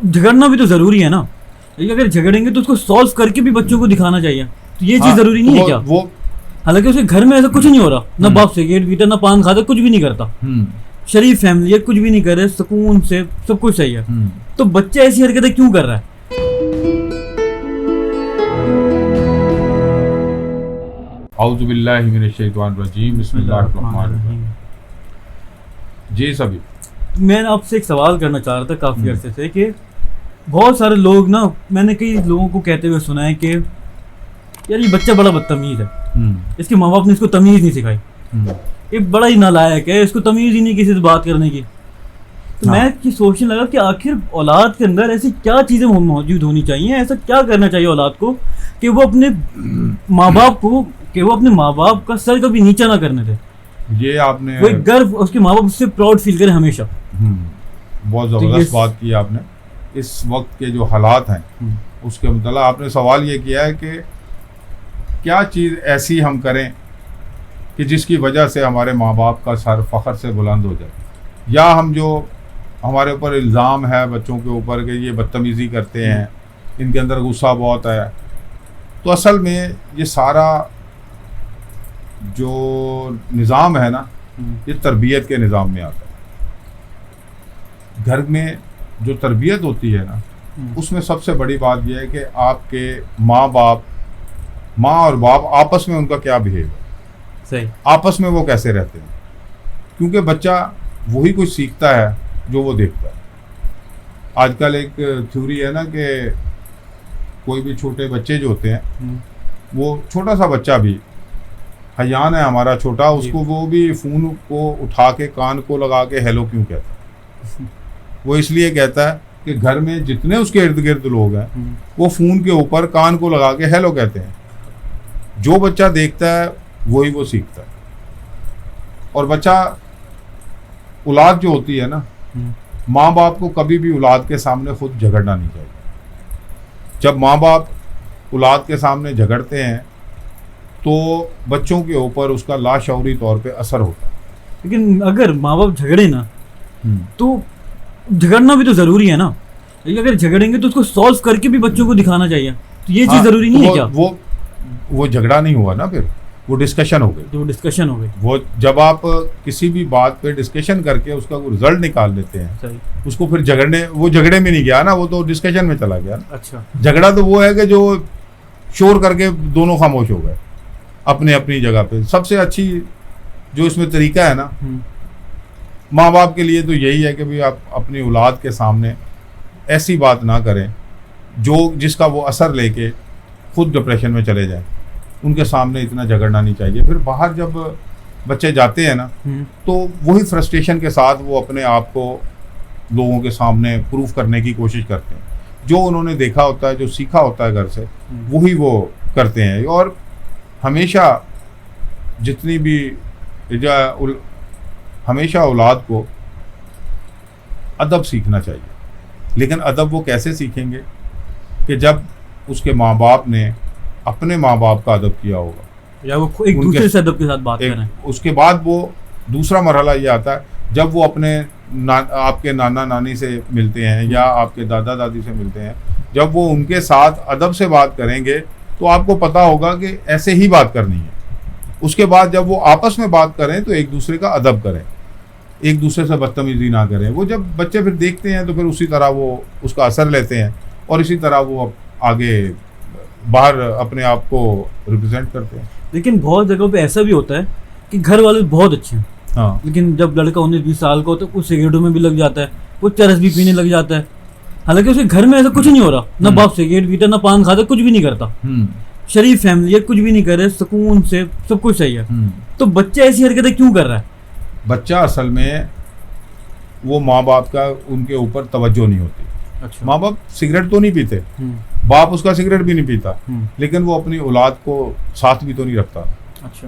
جھگڑنا بھی تو ضروری ہے نا. اگر جھگڑیں گے تو اس کو سالو کر کے بھی بچوں کو دکھانا چاہیے. تو یہ چیز ضروری نہیں ہے کیا؟ حالانکہ اس کے گھر میں ایسا کچھ نہیں ہو رہا, نہ باپ سگریٹ پیتا, نہ پان کھاتا, کچھ بھی نہیں کرتا, شریف فیملی ہے, کچھ بھی نہیں کر رہے, سکون سے سب کچھ صحیح ہے. تو بچہ ایسی حرکتیں کیوں کر رہا ہے؟ اعوذ باللہ من الشیطان الرجیم, بسم اللہ الرحمن الرحیم. جی سبھی, میں آپ سے ایک سوال کرنا چاہ رہا تھا کافی عرصے سے کہ بہت سارے لوگ نا, میں نے کئی لوگوں کو کہتے ہوئے سنا ہے کہ یار یہ بچہ بڑا بدتمیز ہے, اس کے ماں باپ نے اس کو تمیز نہیں سکھائی, یہ بڑا ہی نالائق ہے, اس کو تمیز ہی نہیں کسی سے بات کرنے کی. تو میں یہ سوچنے لگا کہ آخر اولاد کے اندر ایسی کیا چیزیں موجود ہونی چاہیے, ایسا کیا کرنا چاہیے اولاد کو کہ وہ اپنے ماں باپ کا سر کبھی نیچا نہ کرنے دے. یہ آپ نے وہ ایک گرو اس کے ماں باپ اس سے پراؤڈ فیل کرے ہمیشہ. بہت زبردست بات کی آپ نے. اس وقت کے جو حالات ہیں اس کے متعلق آپ نے سوال یہ کیا ہے کہ کیا چیز ایسی ہم کریں کہ جس کی وجہ سے ہمارے ماں باپ کا سر فخر سے بلند ہو جائے, یا ہم جو ہمارے اوپر الزام ہے بچوں کے اوپر کہ یہ بدتمیزی کرتے ہیں, ان کے اندر غصہ بہت ہے. تو اصل میں یہ سارا جو نظام ہے نا, یہ تربیت کے نظام میں آتا ہے. گھر میں جو تربیت ہوتی ہے نا, اس میں سب سے بڑی بات یہ ہے کہ آپ کے ماں اور باپ آپس میں ان کا کیا بیہیو ہے, صحیح, آپس میں وہ کیسے رہتے ہیں. کیونکہ بچہ وہی کچھ سیکھتا ہے جو وہ دیکھتا ہے. آج کل ایک تھیوری ہے نا کہ کوئی بھی چھوٹے بچے جو ہوتے ہیں, وہ چھوٹا سا بچہ بھی, حیان ہے ہمارا چھوٹا, اس کو وہ بھی فون کو اٹھا کے کان کو لگا کے ہیلو کیوں کہتا ہے؟ وہ اس لیے کہتا ہے کہ گھر میں جتنے اس کے ارد گرد لوگ ہیں وہ فون کے اوپر کان کو لگا کے ہیلو کہتے ہیں. جو بچہ دیکھتا ہے وہی وہ سیکھتا ہے. اور بچہ اولاد جو ہوتی ہے نا, ماں باپ کو کبھی بھی اولاد کے سامنے خود جھگڑنا نہیں چاہیے. جب ماں باپ اولاد کے سامنے جھگڑتے ہیں تو بچوں کے اوپر اس کا لاشعوری طور پہ اثر ہوتا ہے. لیکن اگر ماں باپ جھگڑے نا تو جھگڑنا بھی تو ضروری ہے نا. اگر جھگڑیں گے تو اس کو سالو کر کے بھی بچوں کو دکھانا چاہیے. تو یہ چیز ضروری نہیں ہے کیا؟ وہ جھگڑا نہیں ہوا نا, پھر وہ ڈسکشن ہو گئی. وہ جب آپ کسی بھی بات پہ ڈسکشن کر کے اس کا رزلٹ نکال دیتے ہیں, اس کو پھر جھگڑے میں نہیں گیا نا, وہ تو ڈسکشن میں چلا گیا. اچھا, جھگڑا تو وہ ہے کہ جو شور کر کے دونوں خاموش ہو گئے اپنے اپنی جگہ پہ. سب سے اچھی جو اس میں طریقہ ہے نا ماں باپ کے لیے تو یہی ہے کہ بھی آپ اپنی اولاد کے سامنے ایسی بات نہ کریں جس کا وہ اثر لے کے خود ڈپریشن میں چلے جائیں. ان کے سامنے اتنا جھگڑنا نہیں چاہیے. پھر باہر جب بچے جاتے ہیں نا تو وہی فرسٹریشن کے ساتھ وہ اپنے آپ کو لوگوں کے سامنے پروف کرنے کی کوشش کرتے ہیں. جو انہوں نے دیکھا ہوتا ہے, جو سیکھا ہوتا ہے گھر سے, وہی وہ کرتے ہیں. اور ہمیشہ جتنی بھی ہمیشہ اولاد کو ادب سیکھنا چاہیے. لیکن ادب وہ کیسے سیکھیں گے کہ جب اس کے ماں باپ نے اپنے ماں باپ کا ادب کیا ہوگا, یا وہ ایک دوسرے سے ادب کے ساتھ بات کریں. اس کے بعد وہ دوسرا مرحلہ یہ آتا ہے جب وہ اپنے آپ کے نانا نانی سے ملتے ہیں یا آپ کے دادا دادی سے ملتے ہیں, جب وہ ان کے ساتھ ادب سے بات کریں گے تو آپ کو پتا ہوگا کہ ایسے ہی بات کرنی ہے. اس کے بعد جب وہ آپس میں بات کریں تو ایک دوسرے کا ادب کریں, ایک دوسرے سے بدتمیزی نہ کریں. وہ جب بچے پھر دیکھتے ہیں تو پھر اسی طرح وہ اس کا اثر لیتے ہیں اور اسی طرح وہ آگے باہر اپنے آپ کو ریپرزینٹ کرتے ہیں. لیکن بہت جگہوں پہ ایسا بھی ہوتا ہے کہ گھر والے بہت اچھے ہیں, ہاں, لیکن جب لڑکا 19-20 سال کا ہوتا ہے وہ سگریٹوں میں بھی لگ جاتا ہے, وہ چرس بھی پینے لگ جاتا ہے. حالانکہ اس کے گھر میں ایسا کچھ نہیں ہو رہا, نہ باپ سگریٹ پیتا, نہ پان کھاتا, کچھ بھی نہیں کرتا, شریف فیملی ہے, کچھ بھی نہیں کر رہے, سکون سے سب کچھ صحیح ہے. تو بچہ ایسی حرکتیں کیوں کر رہا ہے؟ بچہ اصل میں وہ ماں باپ کا ان کے اوپر توجہ نہیں ہوتی. اچھا, ماں باپ سگریٹ تو نہیں پیتے, باپ اس کا سگریٹ بھی نہیں پیتا, لیکن وہ اپنی اولاد کو ساتھ بھی تو نہیں رکھتا. اچھا,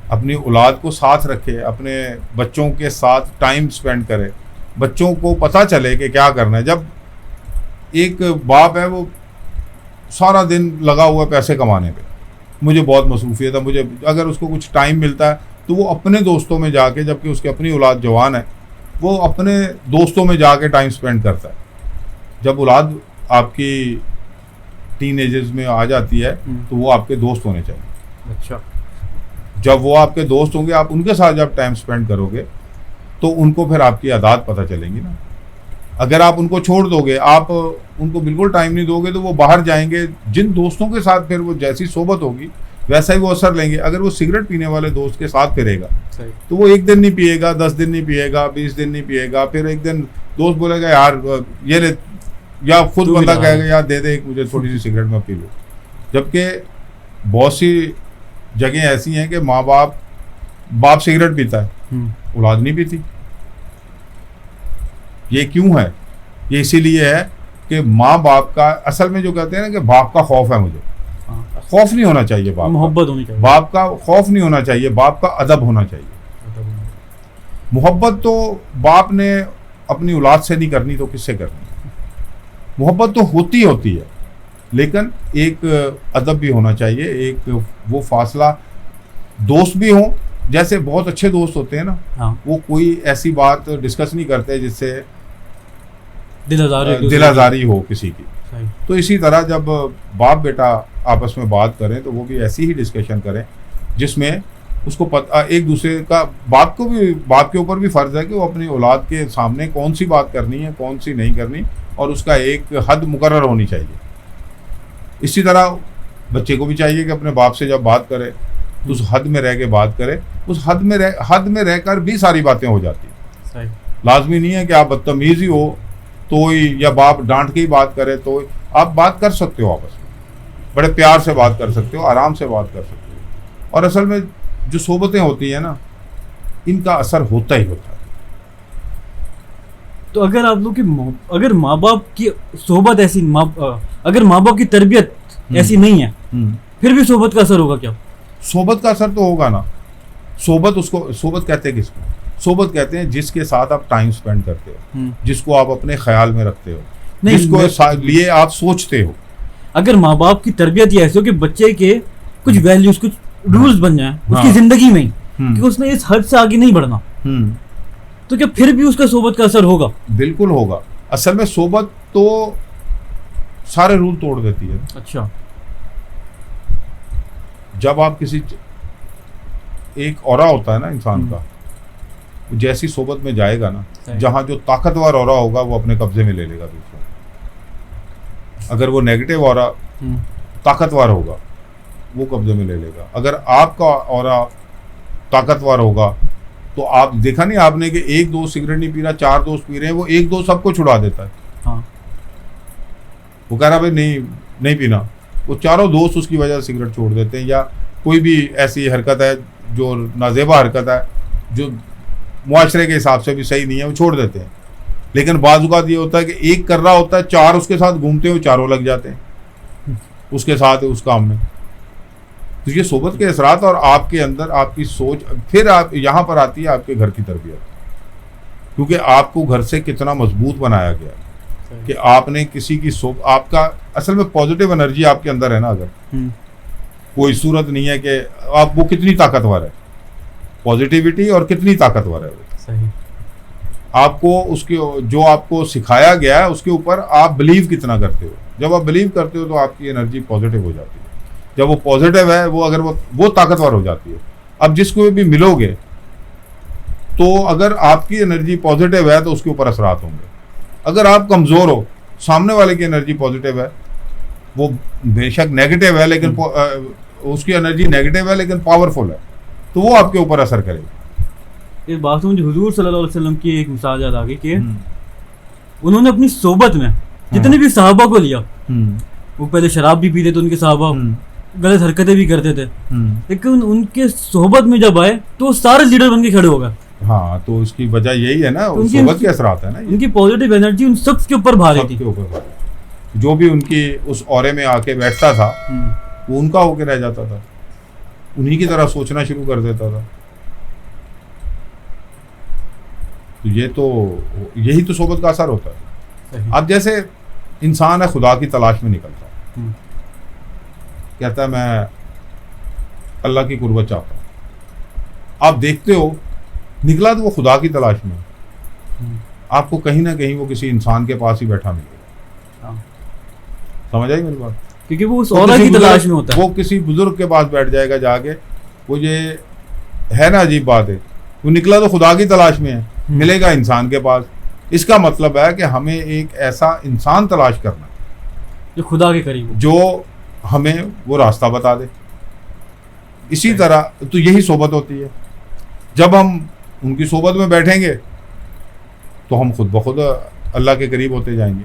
اپنی اولاد کو ساتھ رکھے, اپنے بچوں کے ساتھ ٹائم سپینڈ کرے, بچوں کو پتہ چلے کہ کیا کرنا ہے. جب ایک باپ ہے وہ سارا دن لگا ہوا ہے پیسے کمانے پہ, مجھے بہت مصروفیت ہے, مجھے اگر اس کو کچھ ٹائم ملتا ہے تو وہ اپنے دوستوں میں جا کے, جبکہ اس کی اپنی اولاد جوان ہے, وہ اپنے دوستوں میں جا کے ٹائم سپینڈ کرتا ہے. جب اولاد آپ کی ٹین ایجز میں آ جاتی ہے تو وہ آپ کے دوست ہونے چاہیے. اچھا. جب وہ آپ کے دوست ہوں گے, آپ ان کے ساتھ جب ٹائم اسپینڈ کرو گے تو ان کو پھر آپ کی عادات پتہ چلیں گی نا. اگر آپ ان کو چھوڑ دو گے, آپ ان کو بالکل ٹائم نہیں دو گے, تو وہ باہر جائیں گے, جن دوستوں کے ساتھ پھر وہ جیسی صحبت ہوگی ویسا ہی وہ اثر لیں گے. اگر وہ سگریٹ پینے والے دوست کے ساتھ پھرے گا تو وہ 1 دن نہیں پیے گا, 10 دن نہیں پیے گا, 20 دن نہیں پیے گا, پھر ایک دن دوست بولے گا یار یہ لے, یا خود بندہ کہے گا یار دے دے مجھے تھوڑی سی سگریٹ میں پی لو. جبکہ بہت سی جگہیں ایسی ہیں کہ ماں باپ سگریٹ پیتا ہے, اولاد نہیں پیتی. یہ کیوں ہے؟ یہ اسی لیے ہے کہ ماں باپ کا, اصل میں جو کہتے ہیں نا کہ باپ کا خوف ہے, مجھے خوف نہیں ہونا چاہیے, باپ محبت ہونی چاہیے, باپ کا خوف نہیں ہونا چاہیے, باپ کا ادب ہونا چاہیے. محبت تو باپ نے اپنی اولاد سے نہیں کرنی تو کس سے کرنی؟ محبت تو ہوتی ہے, لیکن ایک ادب بھی ہونا چاہیے, ایک وہ فاصلہ. دوست بھی ہوں, جیسے بہت اچھے دوست ہوتے ہیں نا, وہ کوئی ایسی بات ڈسکس نہیں کرتے جس سے دل آزاری ہو کسی کی. تو اسی طرح جب باپ بیٹا آپس میں بات کریں تو وہ بھی ایسی ہی ڈسکشن کریں جس میں اس کو ایک دوسرے کا, باپ کے اوپر بھی فرض ہے کہ وہ اپنی اولاد کے سامنے کون سی بات کرنی ہے, کون سی نہیں کرنی, اور اس کا ایک حد مقرر ہونی چاہیے. اسی طرح بچے کو بھی چاہیے کہ اپنے باپ سے جب بات کرے تو اس حد میں رہ کے بات کرے. اس حد میں رہ کر بھی ساری باتیں ہو جاتی ہیں. لازمی نہیں ہے کہ آپ بدتمیز ہی ہو تو یا باپ ڈانٹ کے ہی بات کرے, تو آپ بات کر سکتے ہو, آپس میں بڑے پیار سے بات کر سکتے ہو, آرام سے بات کر سکتے ہو. اور اصل میں جو صحبتیں ہوتی ہیں نا, ان کا اثر ہوتا ہی ہوتا ہے. تو اگر آپ لوگ اگر ماں باپ کی صحبت ایسی, اگر ماں باپ کی تربیت ایسی نہیں ہے, پھر بھی صحبت کا اثر ہوگا کیا؟ صحبت کا اثر تو ہوگا نا. صحبت کہتے ہیں کس کو؟ صحبت کہتے ہیں جس کے ساتھ آپ ٹائم سپینڈ کرتے ہو, جس کو آپ اپنے خیال میں رکھتے ہو, جس کو لیے آپ سوچتے ہو. اگر ماں باپ کی تربیت یہ ایسی ہو کہ بچے کے کچھ ویلیوز, کچھ رولز بن جائیں اس کی زندگی میں, کہ اس نے اس حد سے آگے نہیں بڑھنا, تو کیا پھر بھی اس کا صحبت کا اثر ہوگا؟ بالکل ہوگا. اصل میں صحبت تو سارے رول توڑ دیتی ہے. اچھا. جب آپ کسی ایک اورا ہوتا ہے نا انسان کا, جیسی صحبت میں جائے گا نا, جہاں جو طاقتور اورا ہوگا وہ اپنے قبضے میں لے لے گا دوسروں. اگر وہ نیگیٹو اورا طاقتور ہوگا وہ قبضے میں لے لے گا. اگر آپ کا اورا طاقتور ہوگا تو آپ دیکھا نہیں آپ نے کہ ایک دوست سگریٹ نہیں پی رہا, 4 دوست پی رہے ہیں, وہ ایک دوست سب کو چھڑا دیتا ہے. وہ کہہ رہا بھائی نہیں پینا, وہ چاروں دوست اس کی وجہ سے سگریٹ چھوڑ دیتے ہیں. یا کوئی بھی ایسی حرکت ہے جو نازیبا حرکت ہے, جو معاشرے کے حساب سے بھی صحیح نہیں ہے, وہ چھوڑ دیتے ہیں. لیکن بعض اوقات یہ ہوتا ہے کہ ایک کر رہا ہوتا ہے, 4 اس کے ساتھ گھومتے ہوئے, چاروں لگ جاتے ہیں اس کے ساتھ اس کام میں. تو یہ صحبت کے اثرات اور آپ کے اندر آپ کی سوچ, پھر آپ یہاں پر آتی ہے آپ کے گھر کی تربیت, کیونکہ آپ کو گھر سے کتنا مضبوط بنایا گیا کہ آپ نے کسی کی آپ کا اصل میں پازیٹیو انرجی آپ کے اندر ہے نا. اگر کوئی صورت نہیں ہے کہ آپ وہ کتنی طاقتور ہے, پازیٹیوٹی اور کتنی طاقتور ہے وہ. آپ کو اس کے جو آپ کو سکھایا گیا ہے اس کے اوپر آپ بلیو کتنا کرتے ہو. جب آپ بلیو کرتے ہو تو آپ کی انرجی پازیٹیو ہو جاتی ہے. جب وہ پازیٹیو ہے وہ اگر وہ طاقتور ہو جاتی ہے. اب جس کو بھی ملو گے تو اگر آپ کی انرجی پازیٹیو ہے تو اس کے اوپر اثرات ہوں گے. اگر آپ کمزور ہو, سامنے والے کی انرجی پازیٹیو ہے, وہ بے شک نیگیٹو ہے لیکن اس کی انرجی نیگیٹو ہے لیکن پاورفل ہے, تو وہ آپ کے اوپر اثر کرے گا. ایک بات مجھے حضور صلی اللہ علیہ وسلم کی ایک مثال یاد آ گئی کہ انہوں نے اپنی صحبت میں جتنے بھی صحابہ کو لیا, وہ پہلے شراب بھی پیتے تھے ان کے صحابہ, غلط حرکتیں بھی کرتے تھے, لیکن ان کے صحبت میں جب آئے تو سارے لیڈر بن کے کھڑے ہو گئے. ہاں, تو اس کی وجہ یہی ہے نا, صحبت کے اثرات ہیں نا. ان کی پازیٹیو انرجی ان سب کے اوپر بھا رہی تھی. جو بھی ان کی اس اورے میں آ کے بیٹھتا تھا وہ ان کا ہو کے رہ جاتا تھا, انہی کی طرح سوچنا شروع کر دیتا تھا. تو یہی تو صحبت کا اثر ہوتا ہے. اب جیسے انسان ہے خدا کی تلاش میں نکلتا, کہتا ہے میں اللہ کی قربت چاہتا ہوں. آپ دیکھتے ہو نکلا تو وہ خدا کی تلاش میں, آپ کو کہیں نہ کہیں وہ کسی انسان کے پاس ہی بیٹھا ملے گا. سمجھ آئی میری بات؟ کیونکہ وہ اس اورا کی تلاش میں ہوتا ہے. وہ کسی بزرگ کے پاس بیٹھ جائے گا جا کے, وہ یہ ہے نا عجیب بات ہے, وہ نکلا تو خدا کی تلاش میں ہے, ملے گا انسان کے پاس. اس کا مطلب ہے کہ ہمیں ایک ایسا انسان تلاش کرنا جو خدا کے قریب ہو, جو ہمیں وہ راستہ بتا دے. اسی طرح تو یہی صحبت ہوتی ہے. جب ہم ان کی صحبت میں بیٹھیں گے تو ہم خود بخود اللہ کے قریب ہوتے جائیں گے.